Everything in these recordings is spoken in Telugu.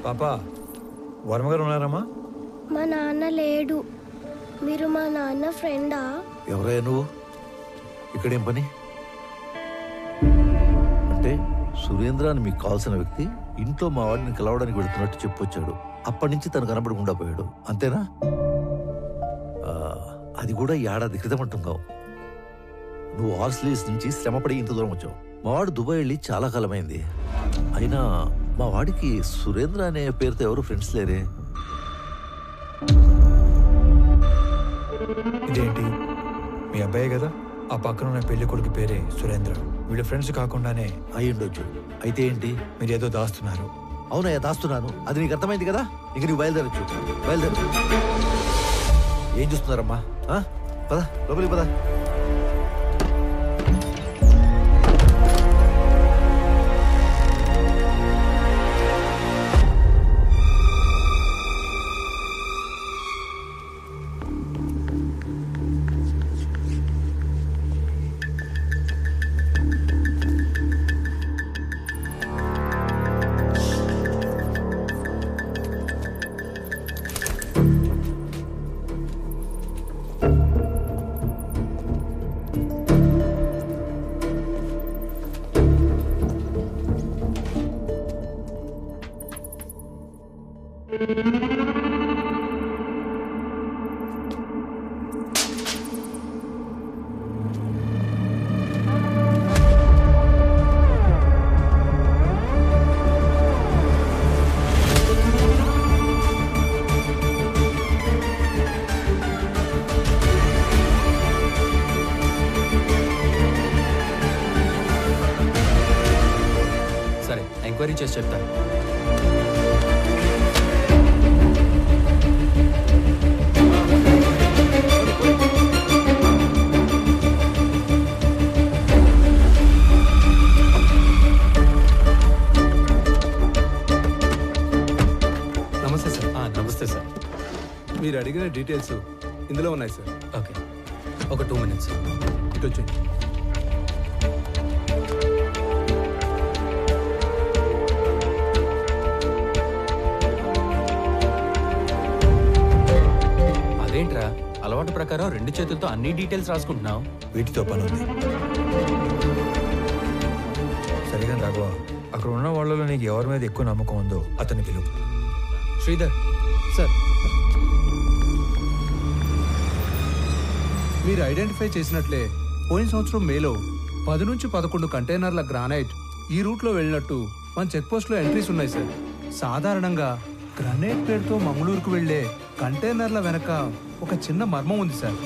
పాపా వర్మ గారు ఉన్నారమ్మా? మా నాన్న లేడు. మీరు మా నాన్న ఫ్రెండా? ఎవరయ్యా నువ్వు? ఇక్కడేం పని? అంటే సురేంద్ర అని మీకు కావాల్సిన వ్యక్తి ఇంట్లో మా వాడిని కలవడానికి వెళుతున్నట్టు చెప్పొచ్చాడు. అప్పటి నుంచి తను కనబడకుండా పోయాడు, అంతేనా? అది కూడా ఏడాది క్రితం అంటున్నావు. నువ్వు ఆర్స్లీస్ నుంచి శ్రమపడి ఇంత దూరం వచ్చావు. మా వాడు దుబాయ్ వెళ్ళి చాలా కాలమైంది. అయినా మా వాడికి సురేంద్ర అనే పేరుతో ఎవరు ఫ్రెండ్స్ లేరే. ఇదేంటి, మీ అబ్బాయే కదా? ఆ పక్కన ఉన్న పెళ్లి కొడుకు పేరే సురేంద్ర. వీళ్ళ ఫ్రెండ్స్ కాకుండానే అయ్యుండొచ్చు. అయితే ఏంటి? మీరేదో దాస్తున్నారు. అవునయ్యా, దాస్తున్నాను. అది నీకు అర్థమైంది కదా. ఇంక నువ్వు బయలుదేరచ్చు. బయలుదేరు. ఏం చూస్తున్నారమ్మా? పద లోపలికి పద. సరే, ఎంక్వైరీ చేసి చెప్తాను. నమస్తే సార్. నమస్తే సార్. మీరు అడిగిన డీటెయిల్స్ ఇందులో ఉన్నాయి సార్. ఓకే, ఒక 2 minutes. ఇటు వచ్చేయండి. అదేంట్రా, అలవాటు ప్రకారం 2 చేతులతో అన్ని డీటెయిల్స్ రాసుకుంటున్నావు? వీటితో పని ఉంది. సరిగా రాఘవ, అక్కడ ఉన్న వాళ్ళలో నీకు ఎవరి మీద ఎక్కువ నమ్మకం ఉందో అతని పిలువు. శ్రీధర్ సార్, మీరు ఐడెంటిఫై చేసినట్లే పోయిన సంవత్సరం మేలో 10 నుంచి 11 కంటైనర్ల గ్రానైట్ ఈ రూట్లో వెళ్ళినట్టు మన చెక్ పోస్ట్లో ఎంట్రీస్ ఉన్నాయి సార్. సాధారణంగా గ్రానైట్ పేరుతో మంగళూరుకు వెళ్లే కంటైనర్ల వెనక ఒక చిన్న మర్మం ఉంది సార్.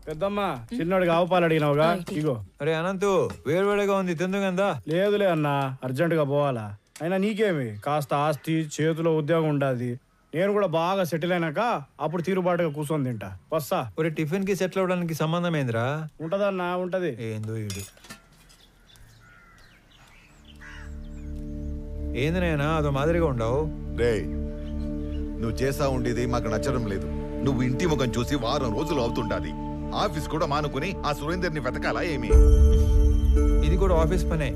పెద్దమ్మా, చిన్నోడికి ఆవు పాలు అడిగినావుగా, ఇగో. అరే అనంతు, వేడివేడిగా ఉంది, తిందుగందా? లేదులే అన్నా, అర్జెంటుగా పోవాలా. అయినా నీకేమి, కాస్త ఆస్తి చేతిలో ఉద్యోగం ఉండాది. నేను కూడా బాగా సెటిల్ అయినాక అప్పుడు తీరుబాటుగా కూర్చొని తింటా. వస్తా. ఒరే, టిఫిన్ కి సెటిల్ అవడానికి సంబంధం ఏందిరా? ఉంటదన్నా, ఉంటది. ఏందో ఈడు. ఏంది నాయనా అదో మాదిరిగా ఉండవు? రే, నువ్వు చేసా ఉండేది మాకు నచ్చడం లేదు. నువ్వు ఇంటి ముఖం చూసి వారం రోజులు అవుతుండాది. ఆఫీస్ కూడా మానుకుని ఆ సురేందర్ని వెతకాలా ఏమి? ఇది కూడా ఆఫీస్ పనే.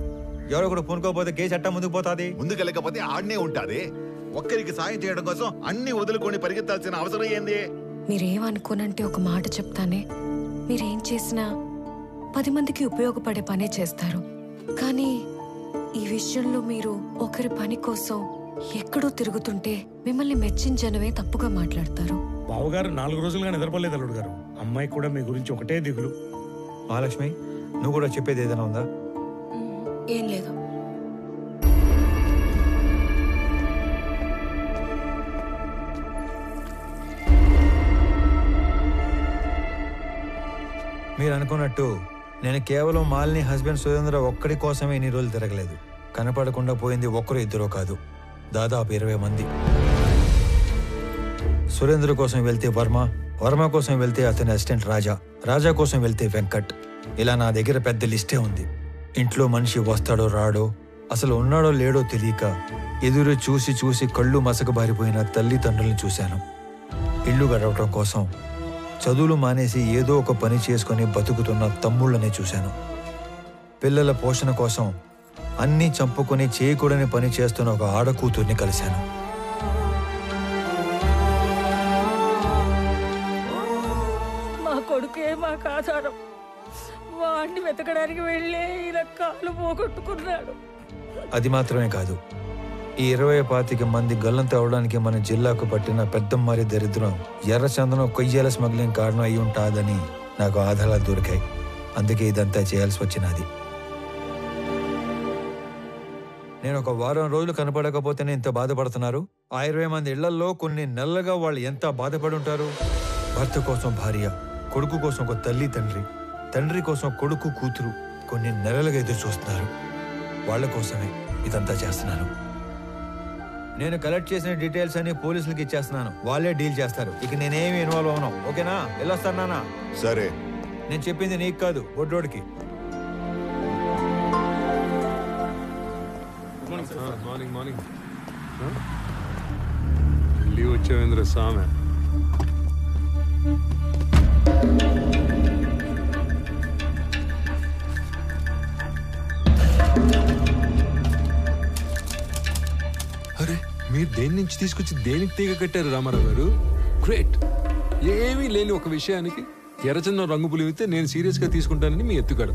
ఎవరో కూడా పూనుకోపోతే కేసు చట్టం ముందుకు పోతాది. ముందుకెళ్ళకపోతే ఆడనే ఉంటాది. ఒక్కరికి సాయం చేయడం కోసం అన్ని వదులుకొని పరిగెత్తాల్సిన అవసరం ఏంది? మీరేమనుకోనంటే ఒక మాట చెప్తానే. మీరేం చేసినా 10 మందికి ఉపయోగపడే పనే చేస్తారు. కానీ ఈ విషయంలో మీరు ఒకరి పని కోసం ఎక్కడో తిరుగుతుంటే మిమ్మల్ని మెచ్చించనవే తప్పుగా మాట్లాడతారు. బావగారు 4 రోజులుగా నిద్రపోలేదు అల్లుడు గారు. అమ్మాయి కూడా మీ గురించి ఒకటే దిగులు. మహాలక్ష్మి, నువ్వు కూడా చెప్పేది ఏదైనా ఉందా? ఏం లేదు. మీరు అనుకున్నట్టు నేను కేవలం మాలిని హస్బెండ్ సురేంద్ర ఒక్కడి కోసమే ఇన్ని రోజులు తిరగలేదు. కనపడకుండా పోయింది ఒక్కరు ఇద్దరు కాదు, దాదాపు 20 మంది. సురేంద్ర కోసం వెళ్తే వర్మ, వర్మ కోసం వెళ్తే అతని అసిస్టెంట్ రాజా, రాజా కోసం వెళ్తే వెంకట్. ఇలా నా దగ్గర పెద్ద లిస్టే ఉంది. ఇంట్లో మనిషి వస్తాడో రాడో, అసలు ఉన్నాడో లేడో తెలియక ఎదురు చూసి చూసి కళ్ళు మసకబారిపోయిన తల్లిదండ్రుల్ని చూశాను. ఇల్లు గడవటం కోసం చదువులు మానేసి ఏదో ఒక పని చేసుకొని బతుకుతున్న తమ్ముళ్ళని చూశాను. పిల్లల పోషణ కోసం అన్నీ చంపుకొని చేయకూడని పని చేస్తున్న ఒక ఆడకూతుర్ని కలిశాను. మా కొడుకే మాకు ఆధారం. వాడిని వెతకడానికి వెళ్ళే ఇలా కాలు పోగొట్టుకున్నాడు. అది మాత్రమే కాదు, ఈ 20-25 మంది గల్లంత అవడానికి మన జిల్లాకు పట్టిన పెద్దమ్మారి దరిద్రం ఎర్రచందనం కొయ్యాల స్మగ్లింగ్ కారణం అయి ఉంటాదని నాకు ఆధారాలు దొరికాయి. అందుకే ఇదంతా చేయాల్సి వచ్చినది. నేను ఒక వారం రోజులు కనపడకపోతేనే ఇంత బాధపడుతున్నారు. ఆ 20 మంది ఇళ్లల్లో కొన్ని నెలలుగా వాళ్ళు ఎంత బాధపడి ఉంటారు. భర్త కోసం భార్య, కొడుకు కోసం ఒక తల్లి తండ్రి, తండ్రి కోసం కొడుకు కూతురు కొన్ని నెలలుగా ఎదురు చూస్తున్నారు. వాళ్ళ కోసమే ఇదంతా చేస్తున్నాను. నేను కలెక్ట్ చేసిన డీటెయిల్స్ అన్ని పోలీసులకి ఇచ్చేస్తున్నాను. వాళ్ళే డీల్ చేస్తారు. ఇక నేనేమి ఇన్వాల్వ్ అవును. ఓకేనా? వెళ్ళొస్తాను నాన్న. సరే. నేను చెప్పింది నీకు కాదు, బొడ్డోడికి. మార్నింగ్ లీవ్ వచ్చేవేంద్ర సామె. అరే, మీరు దేని నుంచి తీసుకొచ్చి దేనికి తీగ కట్టారు రామారావు గారు? గ్రేట్. ఏమీ లేని ఒక విషయానికి ఎర్రచందనం రంగు పులివితే నేను సీరియస్ గా తీసుకుంటానని మీ ఎత్తుగాడు.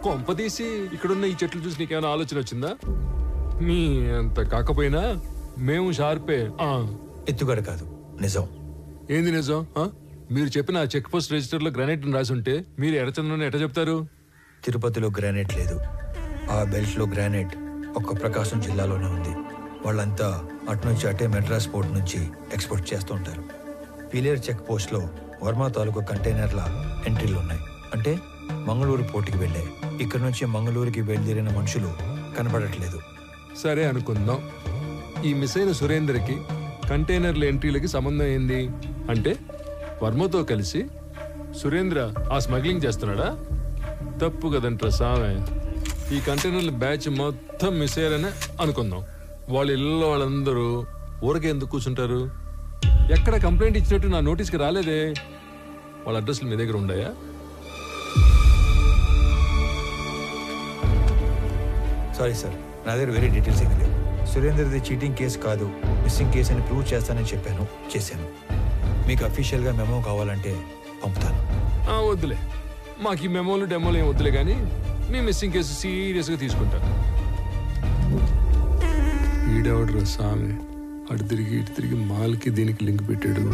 కొంపదీసి ఇక్కడున్న ఈ చెట్లు చూసి నీకేమైనా ఆలోచన వచ్చిందా? మీ అంత కాకపోయినా మేము షార్పే. ఎత్తుగడ కాదు, నిజం. ఏంది నిజం? మీరు చెప్పిన చెక్ పోస్ట్ రిజిస్టర్ లో గ్రానైట్ రాసి ఉంటే మీరు ఎర్రచందనం ఎట్లా చెప్తారు? తిరుపతిలో గ్రానైట్ లేదు. ఆ బెల్ట్ లో గ్రానైట్ ఒక్క ప్రకాశం జిల్లాలోనే ఉంది. వాళ్ళంతా అటు నుంచి అటే మెడ్రాస్ పోర్ట్ నుంచి ఎక్స్పోర్ట్ చేస్తూ ఉంటారు. పిలేర్ చెక్ పోస్ట్ లో వర్మ తాలూకు కంటైనర్ల ఎంట్రీలు ఉన్నాయి. అంటే మంగళూరు పోర్టుకి వెళ్ళే. ఇక్కడ నుంచి మంగళూరుకి బయలుదేరిన మనుషులు కనపడట్లేదు. సరే అనుకుందాం. ఈ మిస్ అయిన సురేందర్కి కంటైనర్ల ఎంట్రీలకి సంబంధం ఏంది? అంటే వర్మతో కలిసి సురేంద్ర ఆ స్మగ్లింగ్ చేస్తున్నాడా? తప్పు కదంటారా సామె. ఈ కంటైనర్ల బ్యాచ్ మొత్తం మిస్ అయ్యారనే అనుకుందాం. వాళ్ళ ఇళ్ళలో వాళ్ళందరూ ఊరకే ఎందుకు కూర్చుంటారు? ఎక్కడ కంప్లైంట్ ఇచ్చినట్టు నా నోటీస్కి రాలేదే. వాళ్ళ అడ్రస్లు మీ దగ్గర ఉన్నాయా? సారీ సార్, నా దగ్గర వేరే డీటెయిల్స్ ఏమీ లేవు. సురేందర్ది చీటింగ్ కేసు కాదు, మిస్సింగ్ కేసు అని ప్రూవ్ చేస్తానని చెప్పాను, చేశాను. మీకు అఫీషియల్గా మెమో కావాలంటే పంపుతాను. వద్దులే, మాకు ఈ మెమోలు డెమోలు ఏం వద్దులే, కానీ మీ మిస్సింగ్ కేసు సీరియస్గా తీసుకుంటాను. ఈడెవడ్రా సామి, అటు తిరిగి ఇటు తిరిగి మాల్కి దీనికి లింక్ పెట్టాడు.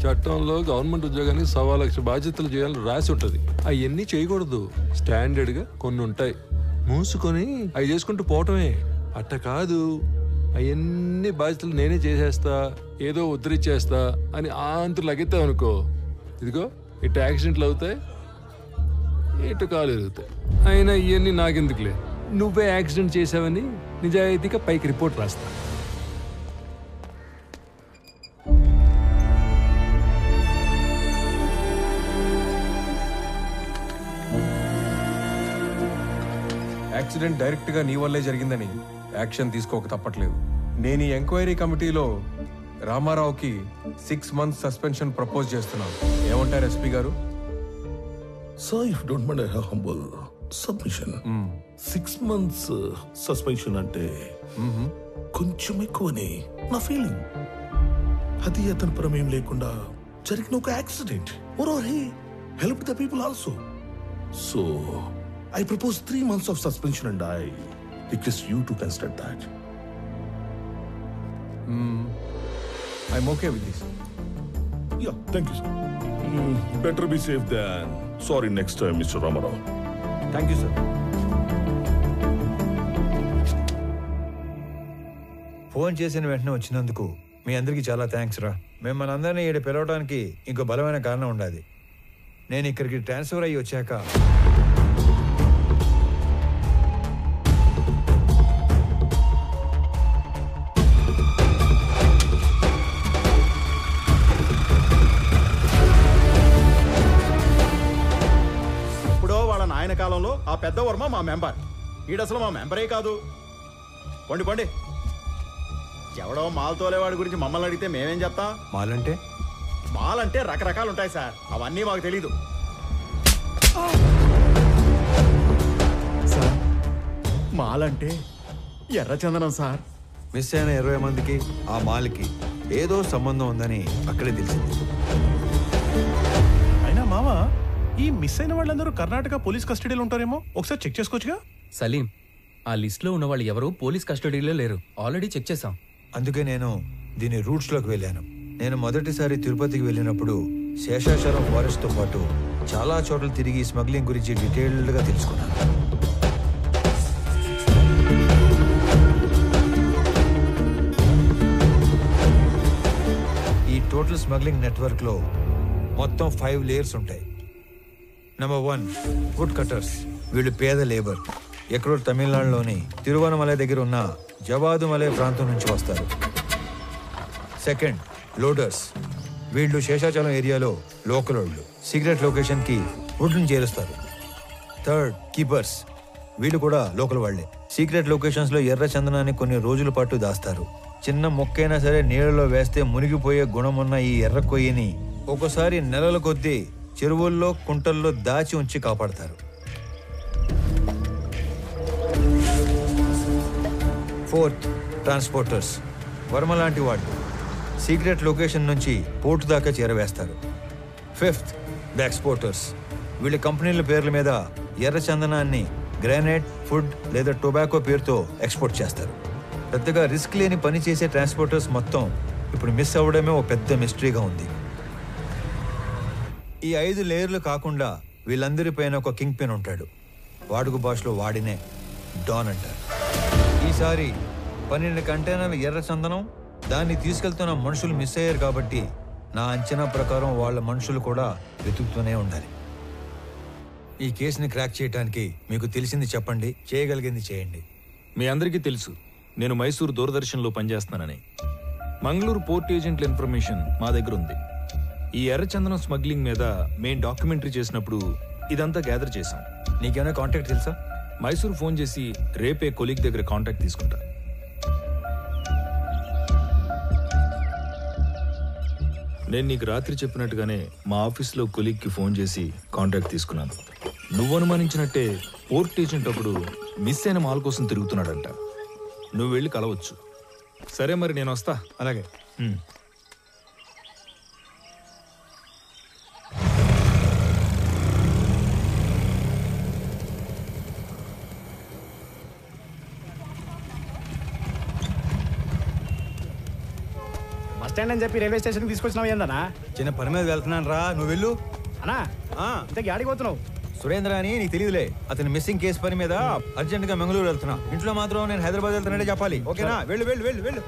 చట్టంలో గవర్నమెంట్ ఉద్యోగానికి 1,00,000 బాధ్యతలు చేయాలని రాసి ఉంటుంది. అవన్నీ చేయకూడదు. స్టాండర్డ్గా కొన్ని ఉంటాయి, మూసుకొని అవి చేసుకుంటూ పోవటమే. అట్ట కాదు, అవన్నీ బాధ్యతలు నేనే చేసేస్తా, ఏదో ఉద్ధరించేస్తా అని ఆంతరు లగెత్తావు అనుకో, ఇదిగో ఇటు యాక్సిడెంట్లు అవుతాయి, ఇటు కాలు ఎరుగుతాయి. అయినా ఇవన్నీ నాకెందుకులే, నువ్వే యాక్సిడెంట్ చేసావని నిజాయితీగా పైకి రిపోర్ట్ రాస్తా. యాక్సిడెంట్ డైరెక్ట్గా నీ వల్లే జరిగిందని యాక్షన్ తీసుకోక తప్పట్లేదు. నేను ఈ ఎంక్వైరీ కమిటీలో రామారావుకి 6 months సస్పెన్షన్ ప్రపోజ్ చేస్తున్నాను. ఏమంటారు ఎస్పీ గారు? Sir, if you don't mind, I have humble submission. 6 months suspension అంటే కొంచెం ఎక్కువని నా ఫీలింగ్. అది అతని ప్రమేయం లేకుండా జరిగిన ఒక accident. Moreover, he helped the people also. So, I propose 3 months of suspension and I request you to consider that. I'm okay with this. Yeah, thank you, sir. Better be safe than sorry next time, Mr. Ramarao. Thank you sir. Phone చేసిన వెంటనే వచ్చినందుకు మీ అందరికీ చాలా థ్యాంక్స్ రా. మిమ్మల్ని అందరినీ ఇక్కడ పిలవడానికి ఇంకో బలమైన కారణం ఉండాలి. నేను ఇక్కడికి ట్రాన్స్ఫర్ అయ్యి వచ్చాక ఆయన కాలంలో ఆ పెద్ద వర్మ మా మెంబర్, ఈడసలు మా మెంబరే కాదు. పండి పండి, ఎవడో మాల్ తోలేవాడి గురించి మమ్మల్ని అడిగితే మేమేం చెప్తాం? మాలంటే రకరకాలు ఉంటాయి సార్, అవన్నీ మాకు తెలీదు. సార్, మాలంటే ఎర్రచందనం సార్. మిస్ అయిన 20 మందికి ఆ మాల్కి ఏదో సంబంధం ఉందని అక్కడే తెలిసింది. అయినా మామ, ఈ మిస్ అయిన వాళ్ళందరూ కర్ణాటక పోలీస్ కస్టడీలో ఉంటారేమో, ఒకసారి చెక్ చేసుకోవచ్చుగా? సలీం, ఆ లిస్ట్ లో ఉన్న వాళ్ళు ఎవరు పోలీస్ కస్టడీలో లేరు, ఆల్రెడీ చెక్ చేశాం. అందుకే నేను దీని రూట్స్ లోకి వెళ్ళాను. నేను మొదటిసారి తిరుపతికి వెళ్ళినప్పుడు శేషాచలం ఫారెస్ట్ తో పాటు చాలా చోట్ల తిరిగి స్మగ్లింగ్ గురించి డీటెయిల్డ్ గా తెలుసుకున్నాను. ఈ టోటల్ స్మగ్లింగ్ నెట్వర్క్ లో మొత్తం 5 లేయర్స్ ఉంటాయి. Number 1, wood cutters. వీళ్ళు పేద లేబర్, ఎక్కడో తమిళనాడులోని తిరువనమలై దగ్గర ఉన్న జవాదుమలై ప్రాంతం నుంచి వస్తారు. Second, loaders. వీళ్ళు శేషాచలం ఏరియాలో లోకల్ వాళ్ళు, సీక్రెట్ లొకేషన్ కి వుడ్ని చేరుస్తారు. Third, keepers. వీళ్ళు కూడా లోకల్ వాళ్లే. సీక్రెట్ లొకేషన్స్ లో ఎర్ర చందనాన్ని కొన్ని రోజుల పాటు దాస్తారు. చిన్న మొక్కైనా సరే నీళ్ళలో వేస్తే మునిగిపోయే గుణమున్న ఈ ఎర్ర కొయ్యని ఒక్కోసారి నెలల కొద్దీ చెరువుల్లో కుంటల్లో దాచి ఉంచి కాపాడతారు. Fourth, transporters. వర్మ లాంటి వాళ్ళు సీక్రెట్ లొకేషన్ నుంచి పోర్టు దాకా చేరవేస్తారు. Fifth, the exporters. వీళ్ళ కంపెనీల పేర్ల మీద ఎర్ర చందనాన్ని గ్రానైట్, ఫుడ్ లేదా టొబాకో పేరుతో ఎక్స్పోర్ట్ చేస్తారు. పెద్దగా రిస్క్ లేని పని చేసే ట్రాన్స్పోర్టర్స్ మొత్తం ఇప్పుడు మిస్ అవ్వడమే ఒక పెద్ద మిస్టరీగా ఉంది. ఈ 5 లేయర్లు కాకుండా వీళ్ళందరి పైన ఒక కింగ్ పిన్ ఉంటాడు. వాడుక భాషలో వాడినే డాన్ అంటారు. ఈసారి 12 కంటైనర్ల ఎర్ర చందనం, దాన్ని తీసుకెళ్తున్న మనుషులు మిస్ అయ్యారు కాబట్టి నా అంచనా ప్రకారం వాళ్ళ మనుషులు కూడా వెతుకుతూనే ఉండాలి. ఈ కేసుని క్రాక్ చేయడానికి మీకు తెలిసింది చెప్పండి, చేయగలిగింది చేయండి. మీ అందరికీ తెలుసు నేను మైసూర్ దూరదర్శన్లో పనిచేస్తున్నానని. మంగళూరు పోర్ట్ ఏజెంట్ల ఇన్ఫర్మేషన్ మా దగ్గర ఉంది. ఈ ఎర్రచందనం స్మగ్లింగ్ మీద మేం డాక్యుమెంటరీ చేసినప్పుడు ఇదంతా గ్యాదర్ చేశాం. నీకేమైనా కాంటాక్ట్ తెలుసా? మైసూర్ ఫోన్ చేసి రేపే కొలీగ్ దగ్గర కాంటాక్ట్ తీసుకుంటా. నేను నీకు రాత్రి చెప్పినట్టుగానే మా ఆఫీస్లో కొలీగ్కి ఫోన్ చేసి కాంటాక్ట్ తీసుకున్నాను. నువ్వు అనుమానించినట్టే పోర్ట్ ఏజెంట్ ఒకడు మిస్ అయిన మాల్ కోసం తిరుగుతున్నాడంట. నువ్వు వెళ్ళి కలవచ్చు. సరే మరి నేను వస్తా. అలాగే. స్టాండ్ అని చెప్పి రైల్వే స్టేషన్ తీసుకొచ్చినావు ఏందన్నా? చిన్న పని మీద వెళ్తున్నాను రా, నువ్వు వెళ్ళు. అన్నా ఇంతకీ ఆడికి పోతున్నావు? సురేంద్ర అని నీకు తెలియదులే, అతని మిస్సింగ్ కేసు పని మీద అర్జెంట్ గా మంగళూరు వెళ్తున్నా. ఇంట్లో మాత్రం నేను హైదరాబాద్ వెళ్తున్నానే చెప్పాలి, ఓకేనా? వెళ్ళు వెళ్ళు వెళ్ళు వెళ్ళు.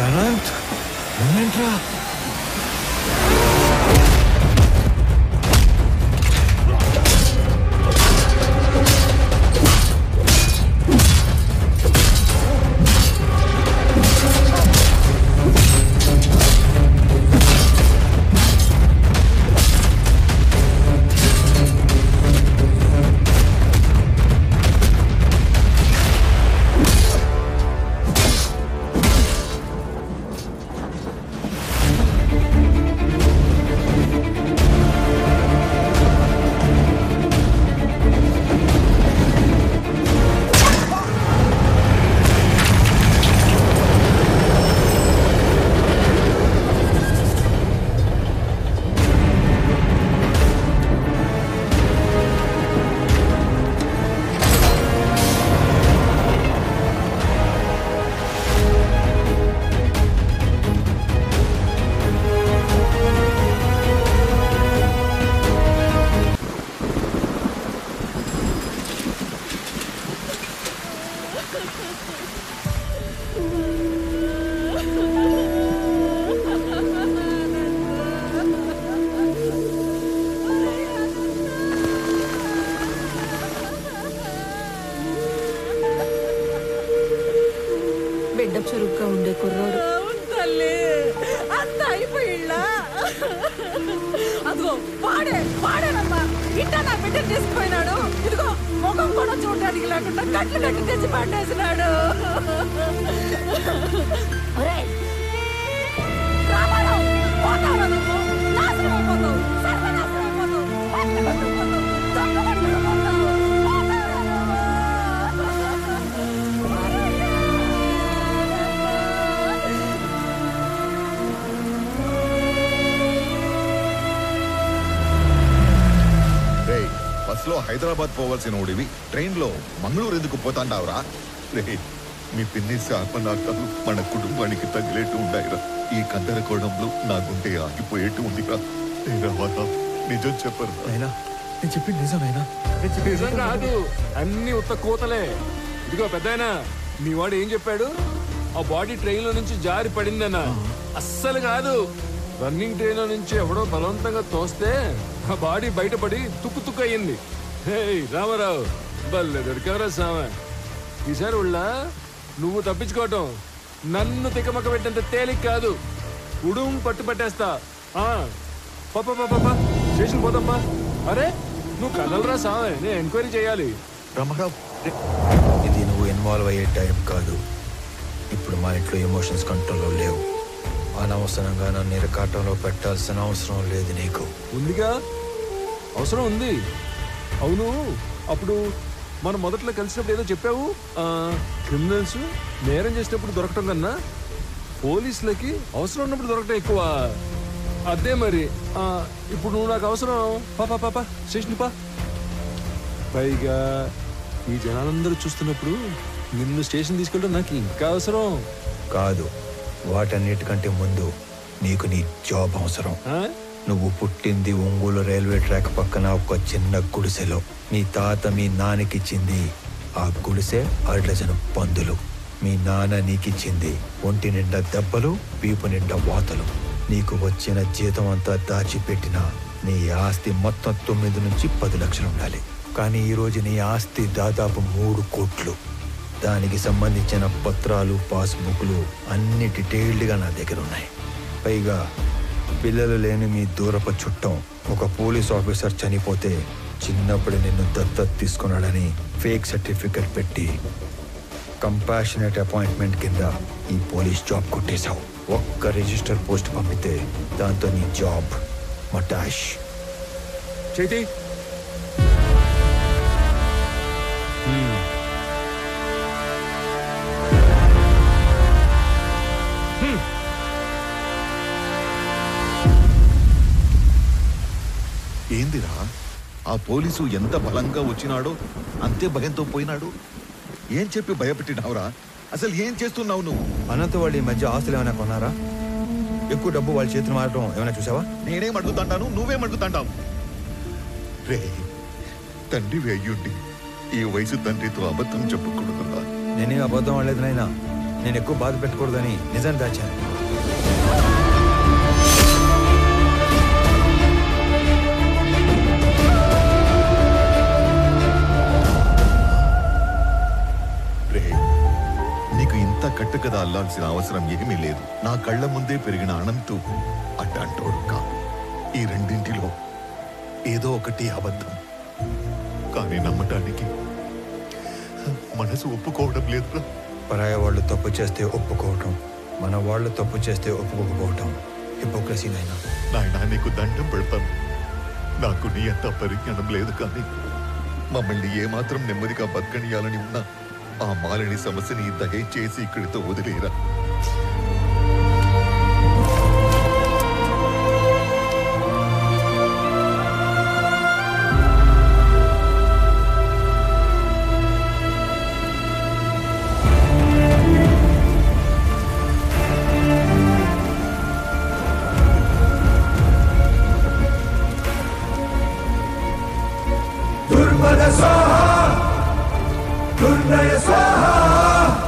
అనంత్ నువ్వేంట్రా? బిడ్డ చురుగ్గా ఉండే కుర్రోడు తల్లి అంత అయిపోయిళ్ళా. అదిగో వాడేనమ్మా ఇట్టా నా బిడ్డ తీసుకుపోయినాడు. ఇదిగో ముఖం కూడా చూడడానికి లేకుండా కట్లు కట్టి తెచ్చి పట్టేసినాడు. రామారావు పోతావు, నువ్వు నాశనం అయిపోతావు, సర్వనాశనం అయిపోతావు, పట్లు కట్టుకుపోతావు, దొంగ పట్టుకుపోతావు. బస్ లో హైదరాబాద్ పోవాల్సిన ఓడివి ట్రైన్ లో మంగళూరు ఎందుకు పోతాండావురా? మీ పిన్ని శాపనార్థాలు మన కుటుంబానికి తగిలేట్టు ఉండాయిరా. ఈ గందరగోళంలో నా గుండె ఆగిపోయేట్టు ఉందిరా. నిజం చెప్పరు. నేను చెప్పింది నిజమేనా? నిజం కాదు, అన్ని ఉత్త కూతలే. ఇదిగో పెద్దాయనా, మీ వాడు ఏం చెప్పాడు? ఆ బాడీ ట్రైన్ లో నుంచి జారి పడిందన్నా. అస్సలు కాదు, రన్నింగ్ ట్రైన్ లో నుంచి ఎవడో బలవంతంగా తోస్తే ఆ బాడీ బయటపడి తుక్కు తుక్కు అయ్యింది. హే రామారావు, బల్లె దొరికావరా సామె. ఈసారి ఉళ్ళ నువ్వు తప్పించుకోవటం నన్ను తికమక పెట్టేంత తేలిక కాదు. ఉడుం పట్టు పట్టేస్తా. పాపా స్టేషన్ పోదమ్మా. అరే నువ్వు కదలరా సామె, నేను ఎంక్వైరీ చేయాలి. రామారావు, ఇది నువ్వు ఇన్వాల్వ్ అయ్యే టైం కాదు. ఇప్పుడు మా ఇంట్లో ఎమోషన్స్ కంట్రోల్లో లేవు. అనవసరంగా నన్ను ఇరకాటంలో పెట్టాల్సిన అవసరం లేదు నీకు. ఉందిగా, అవసరం ఉంది. అవును, అప్పుడు మనం మొదట్లో కలిసినప్పుడు ఏదో చెప్పావు. క్రిమినల్స్ నేరం చేసినప్పుడు దొరకటం కన్నా పోలీసులకి అవసరం ఉన్నప్పుడు దొరకటం ఎక్కువ. అదే మరి ఇప్పుడు నువ్వు నాకు అవసరం. పాపా స్టేషన్ పా. పైగా ఈ జనాలందరూ చూస్తున్నప్పుడు నిన్ను స్టేషన్ తీసుకెళ్ళడం నాకు ఇంకా అవసరం కాదు. వాటన్నిటికంటే ముందు నీకు నీ జాబ్ అవసరం. నువ్వు పుట్టింది ఒంగోలు రైల్వే ట్రాక్ పక్కన ఒక చిన్న గుడిసెలో. మీ తాత మీ నాన్నకిచ్చింది ఆ గుడిసె 6 డజను పందులు. మీ నాన్న నీకిచ్చింది ఒంటి నిండా దెబ్బలు, వీపు నిండా వాతలు. నీకు వచ్చిన జీతం అంతా దాచిపెట్టిన నీ ఆస్తి మొత్తం 9 నుంచి 10 లక్షలు ఉండాలి. కానీ ఈరోజు నీ ఆస్తి దాదాపు 3 కోట్లు. దానికి సంబంధించిన పత్రాలు, పాస్బుక్లు అన్ని డీటెయిల్డ్గా నా దగ్గర ఉన్నాయి. పైగా పిల్లలు లేని మీ దూరపు చుట్టం ఒక పోలీస్ ఆఫీసర్ చనిపోతే చిన్నప్పుడు నిన్ను దత్తత తీసుకున్నాడని ఫేక్ సర్టిఫికెట్ పెట్టి కంపాషనేట్ అపాయింట్మెంట్ కింద ఈ పోలీస్ జాబ్ కొట్టేశావు. ఒక్క రిజిస్టర్ పోస్ట్ పంపితే దాంతో నీ జాబ్ మటాష్. చేతి ఏందిరా, ఆ పోలీసు ఎంత బలంగా వచ్చినాడో అంతే భయంతో పోయినాడు. ఏం చెప్పి భయపెట్టినావురా? అసలు ఏం చేస్తున్నావు నువ్వు? అనంత వాళ్ళు ఈ మధ్య ఆస్తులు ఏమైనా కొన్నారా? ఎక్కువ డబ్బు వాళ్ళ చేతులు మారడం ఏమైనా చూసావా? నేనేం అడుగుతాంటాను, నువ్వేం అడుగుతాంటావు? రే, తండ్రి అయ్యుండి ఈ వయసు తండ్రితో అబద్ధం చెప్పకూడదురా. నేనేం అబద్ధం అనలేదు నాయనా. నేను ఎక్కువ బాధ పెట్టకూడదని నిజాన్ని దాచాను. నీకు ఇంత కట్టుకథ అల్లాల్సిన అవసరం ఏమీ లేదు. నా కళ్ళ ముందే పెరిగిన అనంతు అడ్డంటోడు కాదు. ఈ రెండింటిలో ఏదో ఒకటి అబద్ధం. కానీ నమ్మటానికి మనసు ఒప్పుకోవడం లేదురా. పరాయ వాళ్ళు తప్పు చేస్తే ఒప్పుకోవటం, మన వాళ్ళు తప్పు చేస్తే ఒప్పుకోకపోవటం హిపోక్రసీ నాయనా. నాయనా, నీకు దండం పెడతాను. నాకు నీ అంత పరిజ్ఞానం లేదు, కానీ మమ్మల్ని ఏమాత్రం నెమ్మదిగా బతకనియాలని ఉన్నా ఆ మాలిని సమస్యని దయచేసి ఇక్కడితో వదిలేరా.